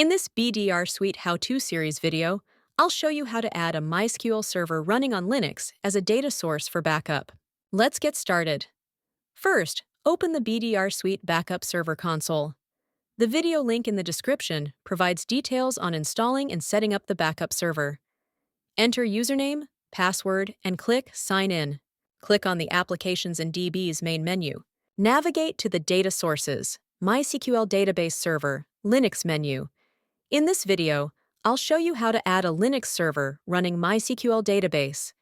In this BDRSuite How-to Series video, I'll show you how to add a MySQL server running on Linux as a data source for backup. Let's get started. First, open the BDRSuite Backup Server console. The video link in the description provides details on installing and setting up the backup server. Enter username, password, and click Sign In. Click on the Applications and DBs main menu. Navigate to the Data Sources, MySQL Database Server, Linux menu. In this video, I'll show you how to add a Linux server running MySQL Database.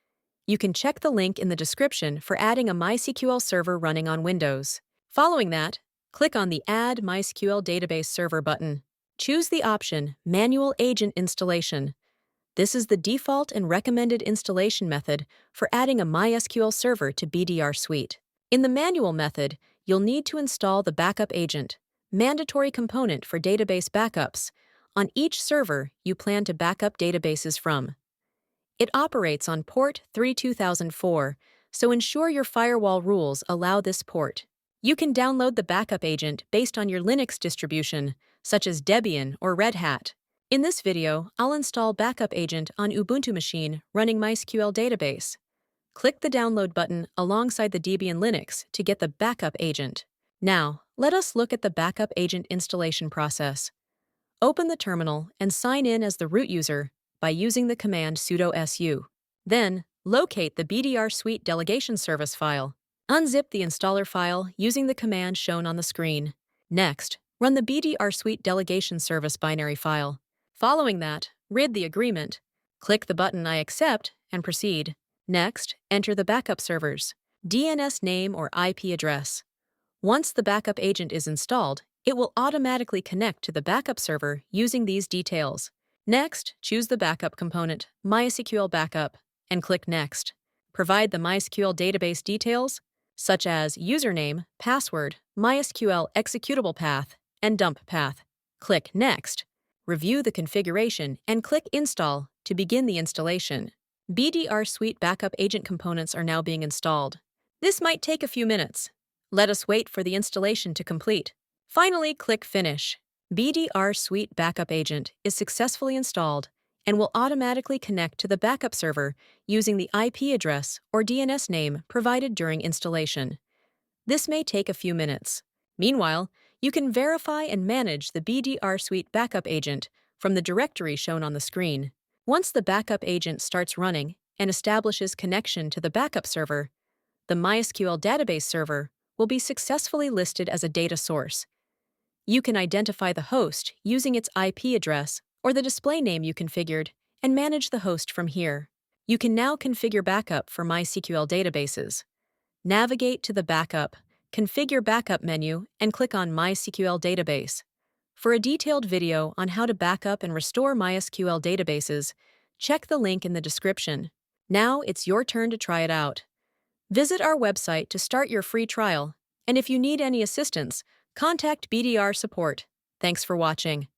You can check the link in the description for adding a MySQL server running on Windows. Following that, click on the Add MySQL Database Server button. Choose the option Manual Agent Installation. This is the default and recommended installation method for adding a MySQL server to BDRSuite. In the manual method, you'll need to install the backup agent, mandatory component for database backups, on each server you plan to backup databases from. It operates on port 32004, so ensure your firewall rules allow this port. You can download the backup agent based on your Linux distribution, such as Debian or Red Hat. In this video, I'll install backup agent on Ubuntu machine running MySQL Database. Click the download button alongside the Debian Linux to get the backup agent. Now, let us look at the backup agent installation process. Open the terminal and sign in as the root user by using the command sudo su. Then, locate the BDRSuite delegation service file. Unzip the installer file using the command shown on the screen. Next, run the BDRSuite delegation service binary file. Following that, read the agreement. Click the button I accept and proceed. Next, enter the backup server's DNS name or IP address. Once the backup agent is installed, it will automatically connect to the backup server using these details. Next, choose the backup component, MySQL Backup, and click Next. Provide the MySQL database details, such as username, password, MySQL executable path, and dump path. Click Next. Review the configuration and click Install to begin the installation. BDRSuite Backup Agent components are now being installed. This might take a few minutes. Let us wait for the installation to complete. Finally, click Finish. BDRSuite Backup Agent is successfully installed and will automatically connect to the backup server using the IP address or DNS name provided during installation. This may take a few minutes. Meanwhile, you can verify and manage the BDRSuite Backup Agent from the directory shown on the screen. Once the backup agent starts running and establishes connection to the backup server, the MySQL Database Server will be successfully listed as a data source. You can identify the host using its IP address or the display name you configured and manage the host from here. You can now configure backup for MySQL databases. Navigate to the Backup, Configure Backup menu and click on MySQL Database. For a detailed video on how to backup and restore MySQL databases, check the link in the description. Now it's your turn to try it out. Visit our website to start your free trial, and if you need any assistance, contact BDR Support. Thanks for watching.